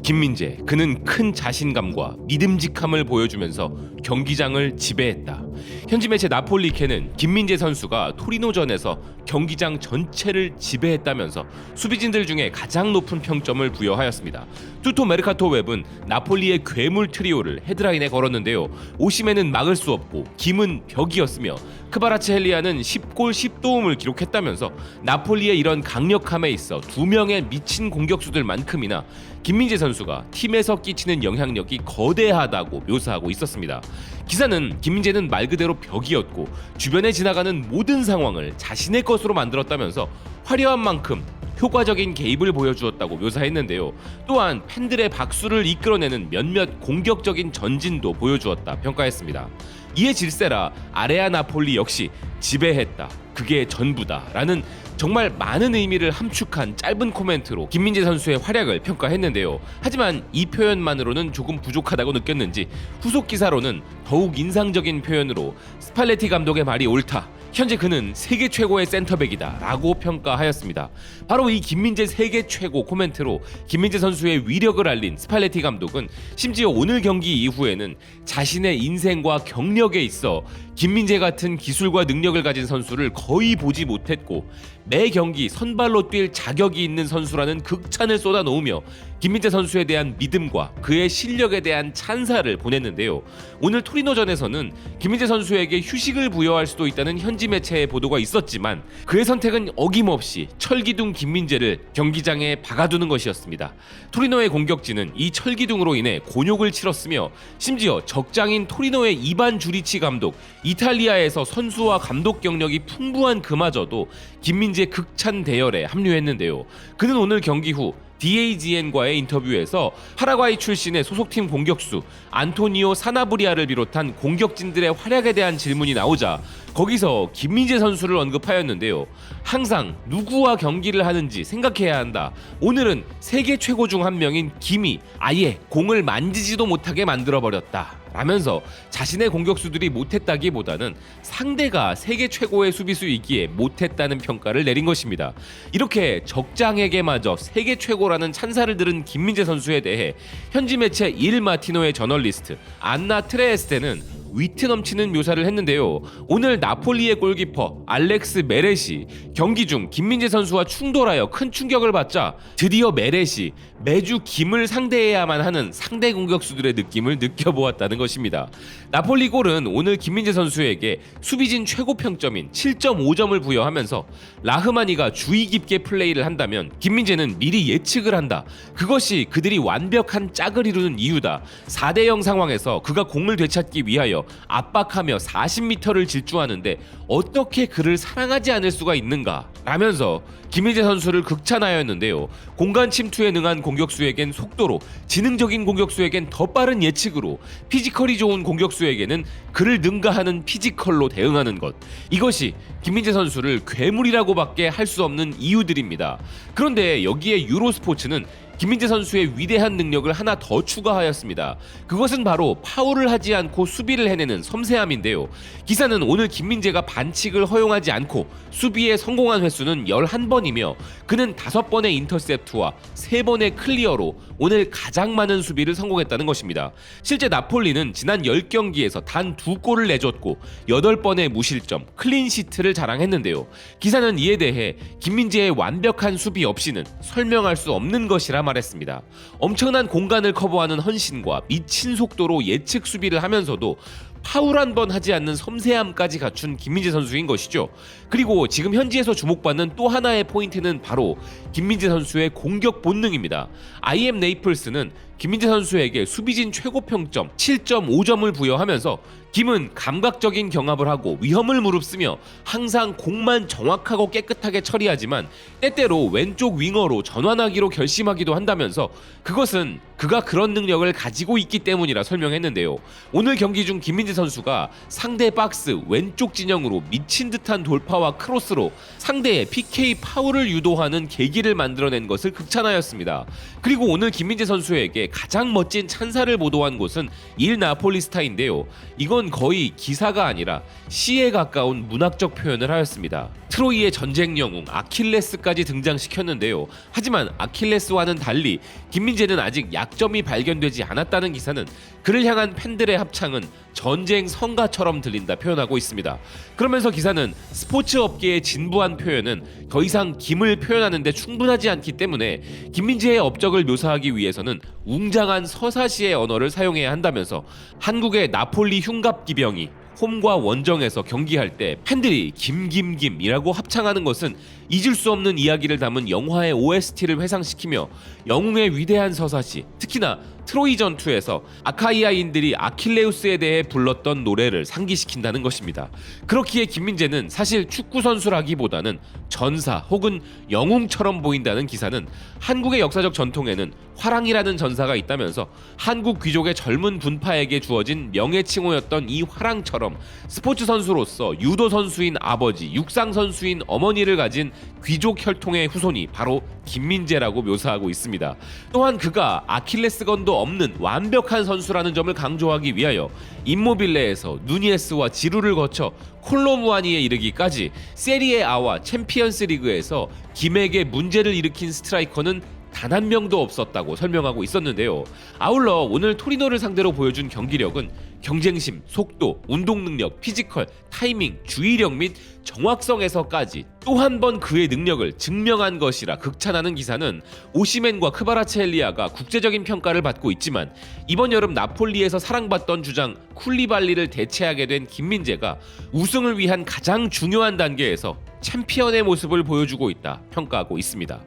김민재, 그는 큰 자신감과 믿음직함을 보여주면서 경기장을 지배했다. 현지 매체 나폴리케는 김민재 선수가 토리노전에서 경기장 전체를 지배했다면서 수비진들 중에 가장 높은 평점을 부여하였습니다. 투토 메르카토 웹은 나폴리의 괴물 트리오를 헤드라인에 걸었는데요. 오시멘은 막을 수 없고 김은 벽이었으며 크바라츠헬리아는 10골 10도움을 기록했다면서 나폴리의 이런 강력함에 있어 두 명의 미친 공격수들만큼이나 김민재 선수가 팀에서 끼치는 영향력이 거대하다고 묘사하고 있었습니다. 기사는 김민재는 말 그대로 벽이었고 주변에 지나가는 모든 상황을 자신의 것으로 만들었다면서 화려한 만큼 효과적인 개입을 보여주었다고 묘사했는데요. 또한 팬들의 박수를 이끌어내는 몇몇 공격적인 전진도 보여주었다 평가했습니다. 이에 질세라 아레아 나폴리 역시 지배했다, 그게 전부다 라는 정말 많은 의미를 함축한 짧은 코멘트로 김민재 선수의 활약을 평가했는데요. 하지만 이 표현만으로는 조금 부족하다고 느꼈는지 후속 기사로는 더욱 인상적인 표현으로 스팔레티 감독의 말이 옳다, 현재 그는 세계 최고의 센터백이다 라고 평가하였습니다. 바로 이 김민재 세계 최고 코멘트로 김민재 선수의 위력을 알린 스팔레티 감독은 심지어 오늘 경기 이후에는 자신의 인생과 경력에 있어 김민재 같은 기술과 능력을 가진 선수를 거의 보지 못했고 매 경기 선발로 뛸 자격이 있는 선수라는 극찬을 쏟아놓으며 김민재 선수에 대한 믿음과 그의 실력에 대한 찬사를 보냈는데요. 오늘 토리노전에서는 김민재 선수에게 휴식을 부여할 수도 있다는 현지 매체의 보도가 있었지만 그의 선택은 어김없이 철기둥 김민재를 경기장에 박아두는 것이었습니다. 토리노의 공격진은 이 철기둥으로 인해 곤욕을 치렀으며 심지어 적장인 토리노의 이반 주리치 감독, 이탈리아에서 선수와 감독 경력이 풍부한 그마저도 김민재 극찬 대열에 합류했는데요. 그는 오늘 경기 후 DAGN과의 인터뷰에서 파라과이 출신의 소속팀 공격수 안토니오 사나브리아를 비롯한 공격진들의 활약에 대한 질문이 나오자 거기서 김민재 선수를 언급하였는데요. 항상 누구와 경기를 하는지 생각해야 한다. 오늘은 세계 최고 중 한 명인 김이 아예 공을 만지지도 못하게 만들어버렸다 라면서 자신의 공격수들이 못했다기보다는 상대가 세계 최고의 수비수이기에 못했다는 평가를 내린 것입니다. 이렇게 적장에게마저 세계 최고라는 찬사를 들은 김민재 선수에 대해 현지 매체 일 마티노의 저널리스트 안나 트레에스테는 위트 넘치는 묘사를 했는데요. 오늘 나폴리의 골키퍼 알렉스 메렛이 경기 중 김민재 선수와 충돌하여 큰 충격을 받자 드디어 메렛이 매주 김을 상대해야만 하는 상대 공격수들의 느낌을 느껴보았다는 것입니다. 나폴리 골은 오늘 김민재 선수에게 수비진 최고 평점인 7.5점을 부여하면서 라흐마니가 주의 깊게 플레이를 한다면 김민재는 미리 예측을 한다, 그것이 그들이 완벽한 짝을 이루는 이유다, 4대0 상황에서 그가 공을 되찾기 위하여 압박하며 40m를 질주하는데 어떻게 그를 사랑하지 않을 수가 있는가 라면서 김민재 선수를 극찬하였는데요. 공간 침투에 능한 공격수에겐 속도로, 지능적인 공격수에겐 더 빠른 예측으로, 피지컬이 좋은 공격수에게는 그를 능가하는 피지컬로 대응하는 것, 이것이 김민재 선수를 괴물이라고밖에 할 수 없는 이유들입니다. 그런데 여기에 유로스포츠는 김민재 선수의 위대한 능력을 하나 더 추가하였습니다. 그것은 바로 파울을 하지 않고 수비를 해내는 섬세함인데요. 기사는 오늘 김민재가 반칙을 허용하지 않고 수비에 성공한 횟수는 11번이며 그는 5번의 인터셉트와 3번의 클리어로 오늘 가장 많은 수비를 성공했다는 것입니다. 실제 나폴리는 지난 10경기에서 단 2골을 내줬고 8번의 무실점, 클린시트를 자랑했는데요. 기사는 이에 대해 김민재의 완벽한 수비 없이는 설명할 수 없는 것이라 말했습니다. 엄청난 공간을 커버하는 헌신과 미친 속도로 예측 수비를 하면서도 파울 한 번 하지 않는 섬세함까지 갖춘 김민재 선수인 것이죠. 그리고 지금 현지에서 주목받는 또 하나의 포인트는 바로 김민재 선수의 공격 본능입니다. IM 네이플스는 김민재 선수에게 수비진 최고 평점 7.5점을 부여하면서 김은 감각적인 경합을 하고 위험을 무릅쓰며 항상 공만 정확하고 깨끗하게 처리하지만 때때로 왼쪽 윙어로 전환하기로 결심하기도 한다면서 그것은 그가 그런 능력을 가지고 있기 때문이라 설명했는데요. 오늘 경기 중 김민재 선수가 상대 박스 왼쪽 진영으로 미친 듯한 돌파와 크로스로 상대의 PK 파울을 유도하는 계기를 만들어낸 것을 극찬하였습니다. 그리고 오늘 김민재 선수에게 가장 멋진 찬사를 보도한 곳은 일 나폴리스타인데요. 이건 내용은 거의 기사가 아니라 시에 가까운 문학적 표현을 하였습니다. 트로이의 전쟁 영웅 아킬레스까지 등장시켰는데요. 하지만 아킬레스와는 달리 김민재는 아직 약점이 발견되지 않았다는 기사는 그를 향한 팬들의 합창은 전쟁 성가처럼 들린다 표현하고 있습니다. 그러면서 기사는 스포츠 업계의 진부한 표현은 더 이상 김을 표현하는 데 충분하지 않기 때문에 김민재의 업적을 묘사하기 위해서는 웅장한 서사시의 언어를 사용해야 한다면서 한국의 나폴리 흉갑기병이 홈과 원정에서 경기할 때 팬들이 김김김이라고 합창하는 것은 잊을 수 없는 이야기를 담은 영화의 OST를 회상시키며 영웅의 위대한 서사시, 특히나 트로이 전투에서 아카이아인들이 아킬레우스에 대해 불렀던 노래를 상기시킨다는 것입니다. 그렇기에 김민재는 사실 축구 선수라기보다는 전사 혹은 영웅처럼 보인다는 기사는 한국의 역사적 전통에는 화랑이라는 전사가 있다면서 한국 귀족의 젊은 분파에게 주어진 명예칭호였던 이 화랑처럼 스포츠 선수로서 유도 선수인 아버지, 육상 선수인 어머니를 가진 귀족 혈통의 후손이 바로 김민재라고 묘사하고 있습니다. 또한 그가 아킬레스건도 없는 완벽한 선수라는 점을 강조하기 위하여 임모빌레에서 누니에스와 지루를 거쳐 콜로무아니에 이르기까지 세리에 A와 챔피언스 리그에서 김에게 문제를 일으킨 스트라이커는 단 한 명도 없었다고 설명하고 있었는데요. 아울러 오늘 토리노를 상대로 보여준 경기력은 경쟁심, 속도, 운동 능력, 피지컬, 타이밍, 주의력 및 정확성에서까지 또 한 번 그의 능력을 증명한 것이라 극찬하는 기사는 오시멘과 크바라첼리아가 국제적인 평가를 받고 있지만 이번 여름 나폴리에서 사랑받던 주장 쿨리발리를 대체하게 된 김민재가 우승을 위한 가장 중요한 단계에서 챔피언의 모습을 보여주고 있다 평가하고 있습니다.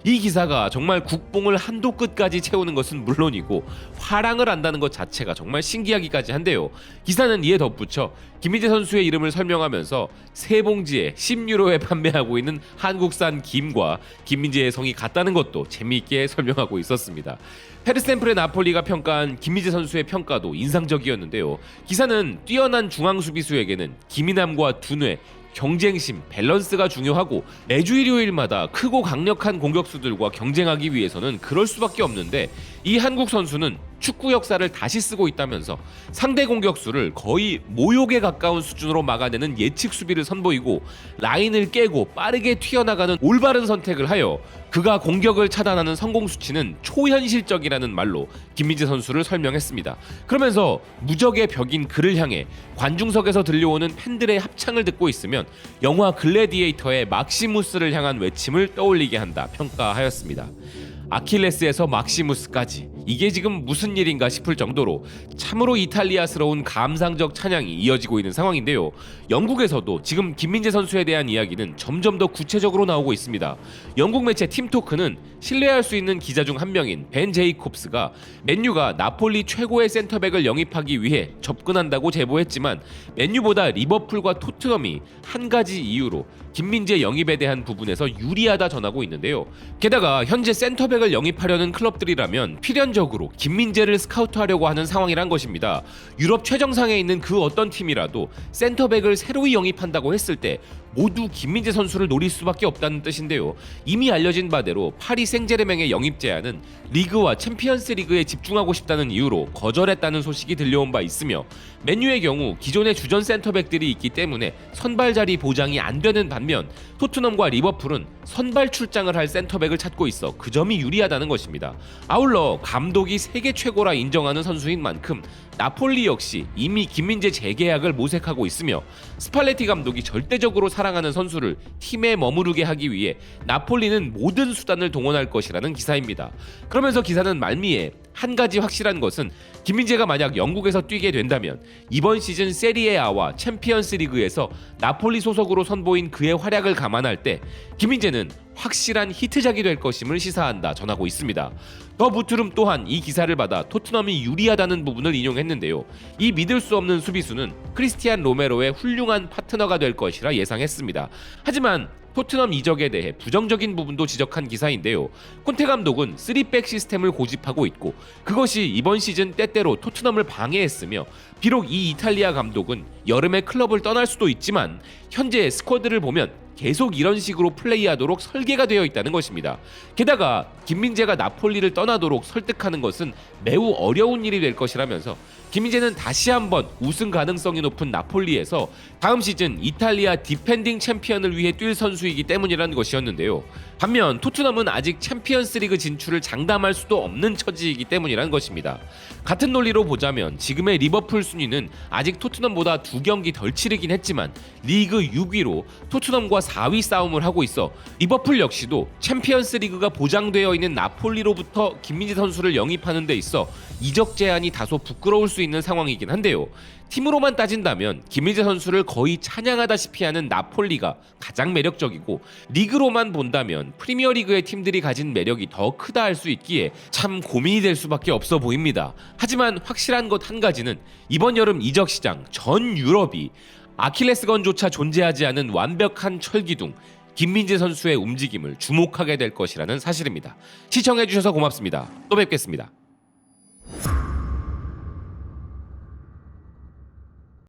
이 기사가 정말 국뽕을 한도 끝까지 채우는 것은 물론이고 화랑을 안다는 것 자체가 정말 신기하기까지 한데요. 기사는 이에 덧붙여 김민재 선수의 이름을 설명하면서 세 봉지에 10유로에 판매하고 있는 한국산 김과 김민재의 성이 같다는 것도 재미있게 설명하고 있었습니다. 페르센프레 나폴리가 평가한 김민재 선수의 평가도 인상적이었는데요. 기사는 뛰어난 중앙 수비수에게는 기민함과 두뇌, 경쟁심, 밸런스가 중요하고 매주 일요일마다 크고 강력한 공격수들과 경쟁하기 위해서는 그럴 수밖에 없는데 이 한국 선수는 축구 역사를 다시 쓰고 있다면서 상대 공격수를 거의 모욕에 가까운 수준으로 막아내는 예측 수비를 선보이고 라인을 깨고 빠르게 튀어나가는 올바른 선택을 하여 그가 공격을 차단하는 성공 수치는 초현실적이라는 말로 김민재 선수를 설명했습니다. 그러면서 무적의 벽인 그를 향해 관중석에서 들려오는 팬들의 합창을 듣고 있으면 영화 글래디에이터의 막시무스를 향한 외침을 떠올리게 한다 평가하였습니다. 아킬레스에서 막시무스까지 이게 지금 무슨 일인가 싶을 정도로 참으로 이탈리아스러운 감상적 찬양이 이어지고 있는 상황인데요. 영국에서도 지금 김민재 선수에 대한 이야기는 점점 더 구체적으로 나오고 있습니다. 영국 매체 팀토크는 신뢰할 수 있는 기자 중 한 명인 벤 제이콥스가 맨유가 나폴리 최고의 센터백을 영입하기 위해 접근한다고 제보했지만 맨유보다 리버풀과 토트넘이 한 가지 이유로 김민재 영입에 대한 부분에서 유리하다 전하고 있는데요. 게다가 현재 센터백을 영입하려는 클럽들이라면 필연적으로 김민재를 스카우트하려고 하는 상황이란 것입니다. 유럽 최정상에 있는 그 어떤 팀이라도 센터백을 새로이 영입한다고 했을 때 모두 김민재 선수를 노릴 수밖에 없다는 뜻인데요. 이미 알려진 바대로 파리 생제르맹의 영입 제안은 리그와 챔피언스 리그에 집중하고 싶다는 이유로 거절했다는 소식이 들려온 바 있으며 맨유의 경우 기존의 주전 센터백들이 있기 때문에 선발 자리 보장이 안 되는 반면 토트넘과 리버풀은 선발 출장을 할 센터백을 찾고 있어 그 점이 유리하다는 것입니다. 아울러 감독이 세계 최고라 인정하는 선수인 만큼 나폴리 역시 이미 김민재 재계약을 모색하고 있으며 스팔레티 감독이 절대적으로 사랑하는 선수를 팀에 머무르게 하기 위해 나폴리는 모든 수단을 동원할 것이라는 기사입니다. 그러면서 기사는 말미에 한 가지 확실한 것은 김민재가 만약 영국에서 뛰게 된다면 이번 시즌 세리에 A와 챔피언스 리그에서 나폴리 소속으로 선보인 그의 활약을 감안할 때 김민재는 확실한 히트작이 될 것임을 시사한다 전하고 있습니다. 더 무트름 또한 이 기사를 받아 토트넘이 유리하다는 부분을 인용했는데요. 이 믿을 수 없는 수비수는 크리스티안 로메로의 훌륭한 파트너가 될 것이라 예상했습니다. 하지만 토트넘 이적에 대해 부정적인 부분도 지적한 기사인데요. 콘테 감독은 3백 시스템을 고집하고 있고 그것이 이번 시즌 때때로 토트넘을 방해했으며 비록 이 이탈리아 감독은 여름에 클럽을 떠날 수도 있지만 현재 스쿼드를 보면 계속 이런 식으로 플레이하도록 설계가 되어 있다는 것입니다. 게다가 김민재가 나폴리를 떠나도록 설득하는 것은 매우 어려운 일이 될 것이라면서 김민재는 다시 한번 우승 가능성이 높은 나폴리에서 다음 시즌 이탈리아 디펜딩 챔피언을 위해 뛸 선수이기 때문이라는 것이었는데요. 반면 토트넘은 아직 챔피언스리그 진출을 장담할 수도 없는 처지이기 때문이라는 것입니다. 같은 논리로 보자면 지금의 리버풀 순위는 아직 토트넘보다 2경기 덜 치르긴 했지만 리그 6위로 토트넘과 4위 싸움을 하고 있어 리버풀 역시도 챔피언스리그가 보장되어 있는 나폴리로부터 김민재 선수를 영입하는 데 있어 이적 제한이 다소 부끄러울 수 있는 상황이긴 한데요. 팀으로만 따진다면 김민재 선수를 거의 찬양하다시피 하는 나폴리가 가장 매력적이고, 리그로만 본다면 프리미어리그의 팀들이 가진 매력이 더 크다 할 수 있기에 참 고민이 될 수밖에 없어 보입니다. 하지만 확실한 것 한 가지는 이번 여름 이적 시장 전 유럽이 아킬레스건조차 존재하지 않은 완벽한 철기둥 김민재 선수의 움직임을 주목하게 될 것이라는 사실입니다. 시청해주셔서 고맙습니다. 또 뵙겠습니다.